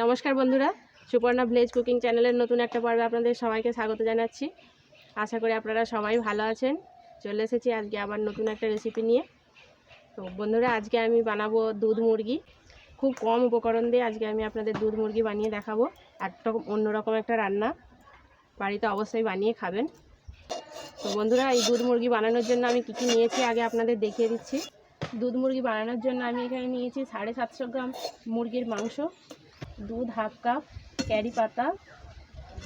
নমস্কার বন্ধুরা, Suparna village cooking চ্যানেলের নতুন একটা পর্বে আপনাদের সবাইকে স্বাগত জানাচ্ছি। আশা করি আপনারা সবাই ভালো আছেন। চলে এসেছি আজকে আবার নতুন একটা রেসিপি নিয়ে। তো বন্ধুরা, আজকে আমি বানাবো দুধ মুরগি। খুব কম উপকরণ দিয়ে আজকে আমি আপনাদের দুধ মুরগি বানিয়ে দেখাবো। একটা অন্যরকম একটা রান্না, বাড়িতে অবশ্যই বানিয়ে খাবেন। তো বন্ধুরা, এই দুধ মুরগি বানানোর জন্য আমি কী কী নিয়েছি আগে আপনাদের দেখিয়ে দিচ্ছি। দুধ মুরগি বানানোর জন্য আমি এখানে নিয়েছি 750 গ্রাম মুরগির মাংস, দুধ হাফ কাপ, ক্যারি পাতা,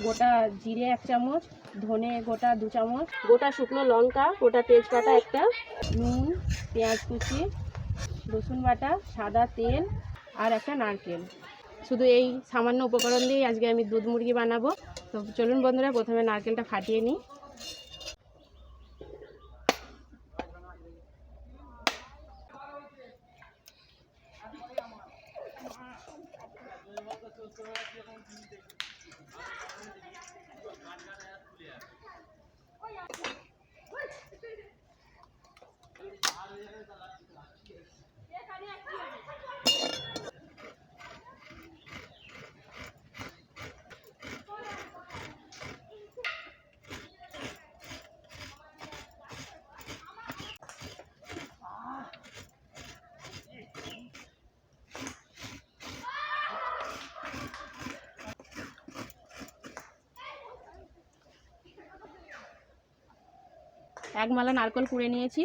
গোটা জিরে 1 চামচ, ধনে গোটা 2 চামচ, গোটা শুকনো লঙ্কা, গোটা তেজপাতা একটা, নুন, পেঁয়াজ কুচি, রসুন বাটা, সাদা তেল আর একটা নারকেল। শুধু এই সামান্য উপকরণ দিয়েই আজকে আমি দুধ মুরগি বানাবো। তো চলুন বন্ধুরা, প্রথমে নারকেলটা ফাটিয়ে নিই। এক মালা নারকেল কুড়ে নিয়েছি।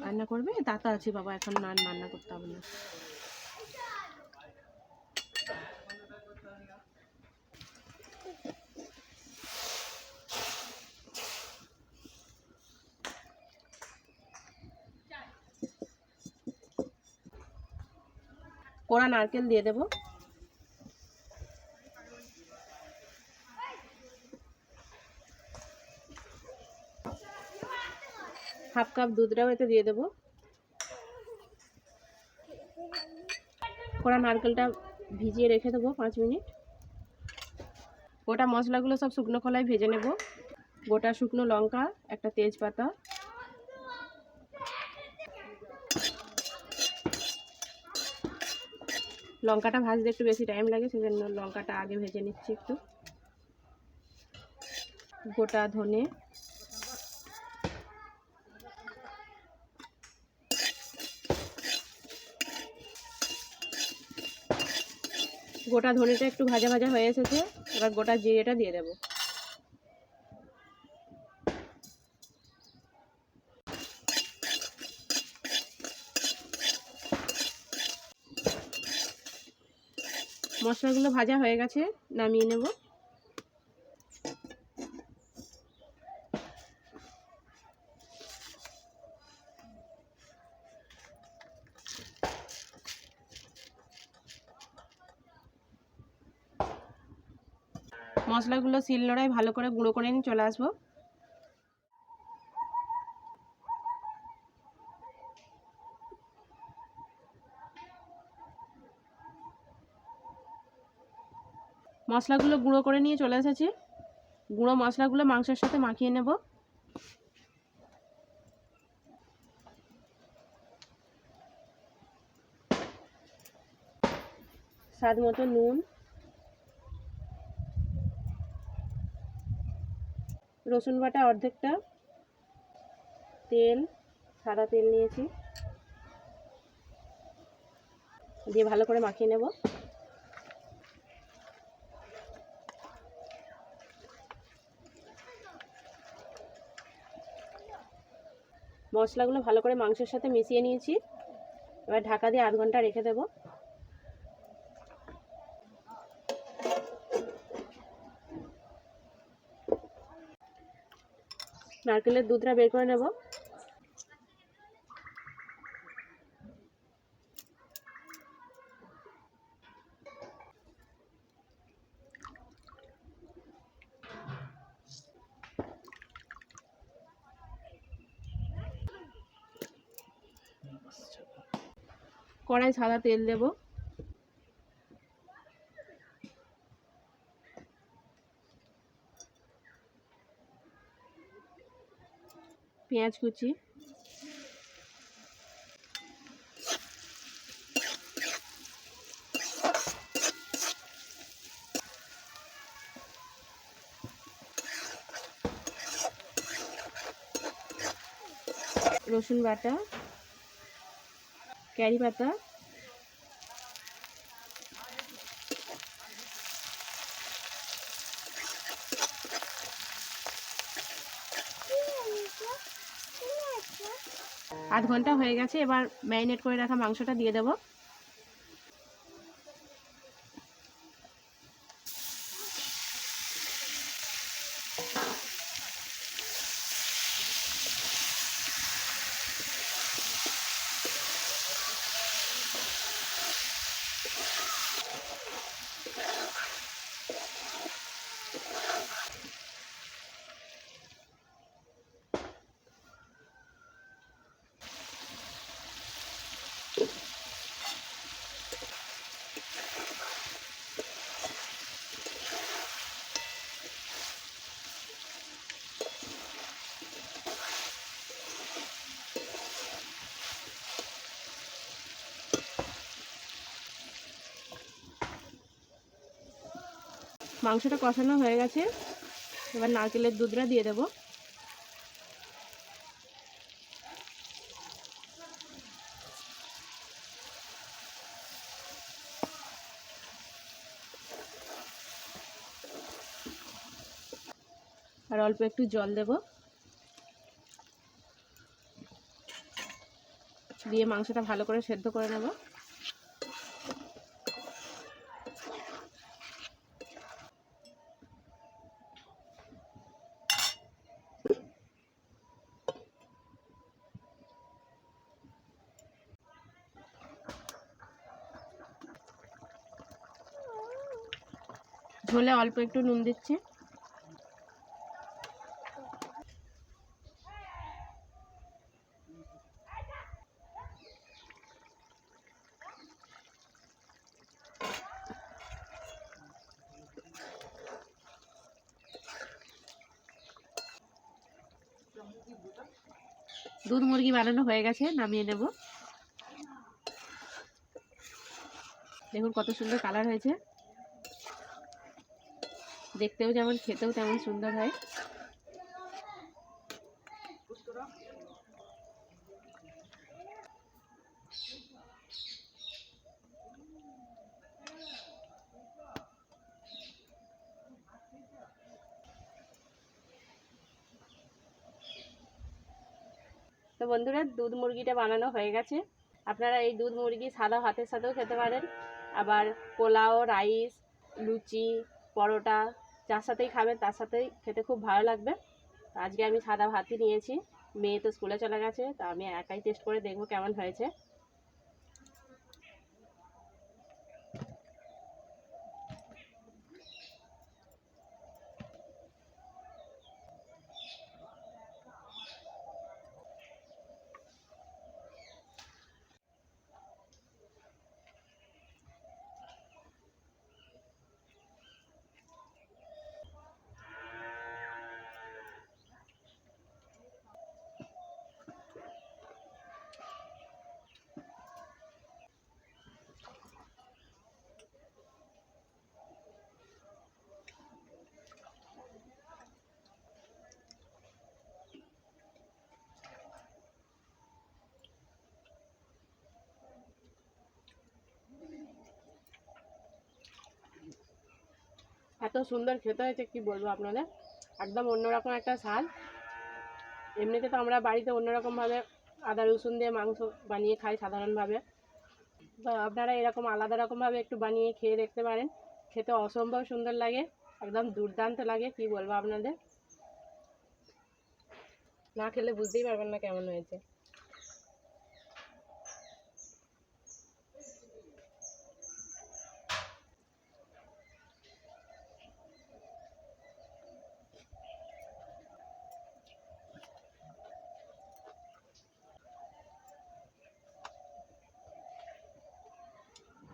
রান্না করবে? তাতা আছে বাবা, এখন রান্না করতে হবে না। কোড়া নারকেল দিয়ে দেব। হাফ কাপ দুধটাও এতে দিয়ে দেব। কোড়া নারকেলটা ভিজিয়ে রেখে দেবো 5 মিনিট। গোটা মশলাগুলো সব শুকনো খোলায় ভেজে নেব। গোটা শুকনো লঙ্কা, একটা তেজপাতা, লঙ্কাটা ভাজতে একটু বেশি টাইম লাগে, সেজন্য লঙ্কাটা আগে ভেজে নিচ্ছি একটু। গোটা ধনে, গোটা ধনেটা একটু ভাজা ভাজা হয়ে এসেছে, এবার গোটা জিরেটা দিয়ে দেব। মশলাগুলো ভাজা হয়ে গেছে, নামিয়ে নেব। মশলাগুলো শিলনোড়ায় ভালো করে গুঁড়ো করে নিয়ে চলে আসবো। মশলাগুলো গুঁড়ো করে নিয়ে চলে এসেছি। গুঁড়ো মশলাগুলো মাংসের সাথে মাখিয়ে নেব। স্বাদ মতো নুন, রসুন বাটা অর্ধেকটা, তেল, সাদা তেল নিয়েছি, দিয়ে ভালো করে মাখিয়ে নেব। মশলাগুলো ভালো করে মাংসের সাথে মিশিয়ে নিয়েছি। এবার ঢাকা দিয়ে আধ ঘন্টা রেখে দেব। নারকেলের দুধটা বের করে নেব। কড়াই সাদা তেল দেব। পেঁয়াজ কুচি, রসুন বাটা, কারি পাতা, আধ ঘন্টা হয়ে গেছে। এবার ম্যারিনেট করে রাখা মাংসটা দিয়ে দেব। মাংসটা কষানো হয়ে গেছে। এবার নারকেলের দুধটা দিয়ে দেব। আর অল্প একটু জল দেব, দিয়ে মাংসটা ভালো করে সেদ্ধ করে নেব। ঝোলে অল্প একটু নুন দিচ্ছি। দুধ মুরগি বানানো হয়ে গেছে, নামিয়ে নেব। দেখুন কত সুন্দর কালার হয়েছে, দেখতেও যেমন খেতেও তেমন সুন্দর হয়। তো বন্ধুরা, দুধ মুরগিটা বানানো হয়ে গেছে। আপনারা এই দুধ মুরগি সাদা ভাতের সাথেও খেতে পারেন, আবার পোলাও, রাইস, লুচি, পরোটা যার সাথেই খাবেন তার সাথেই খেতে খুব ভালো লাগবে। আজকে আমি সাদা ভাতই নিয়েছি, মেয়ে তো স্কুলে চলে গেছে, তা আমি একাই টেস্ট করে দেখবো কেমন হয়েছে। এত সুন্দর খেতে হয়েছে কি বলবো আপনাদের, একদম অন্যরকম একটা স্বাদ। এমনিতে তো আমরা বাড়িতে অন্যরকমভাবে আদা রসুন দিয়ে মাংস বানিয়ে খাই সাধারণভাবে, তো আপনারা এরকম আলাদা রকমভাবে একটু বানিয়ে খেয়ে দেখতে পারেন। খেতে অসম্ভব সুন্দর লাগে, একদম দুর্দান্ত লাগে, কি বলবো আপনাদের। না খেলে বুঝতেই পারবেন না কেমন হয়েছে।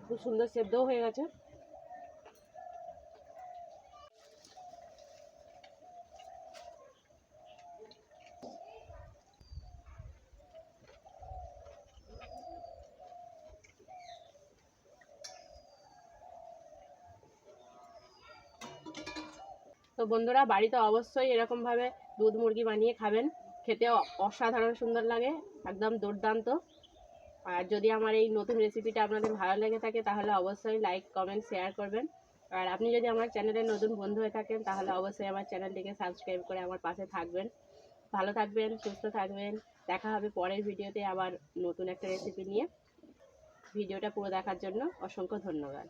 খুব সুন্দর সেদ্ধও হয়ে গেছে। তো বন্ধুরা, বাড়িতে অবশ্যই এরকমভাবে দুধ মুরগি বানিয়ে খাবেন, খেতে অসাধারণ সুন্দর লাগে, একদম দুর্দান্ত। আর যদি আমার এই নতুন রেসিপিটা আপনাদের ভালো লেগে থাকে তাহলে অবশ্যই লাইক কমেন্ট শেয়ার করবেন। আর আপনি যদি আমার চ্যানেলের নতুন বন্ধু হয়ে থাকেন তাহলে অবশ্যই আমার চ্যানেলটিকে সাবস্ক্রাইব করে আমার পাশে থাকবেন। ভালো থাকবেন, সুস্থ থাকবেন। দেখা হবে পরের ভিডিওতে আবার নতুন একটা রেসিপি নিয়ে। ভিডিওটা পুরো দেখার জন্য অসংখ্য ধন্যবাদ।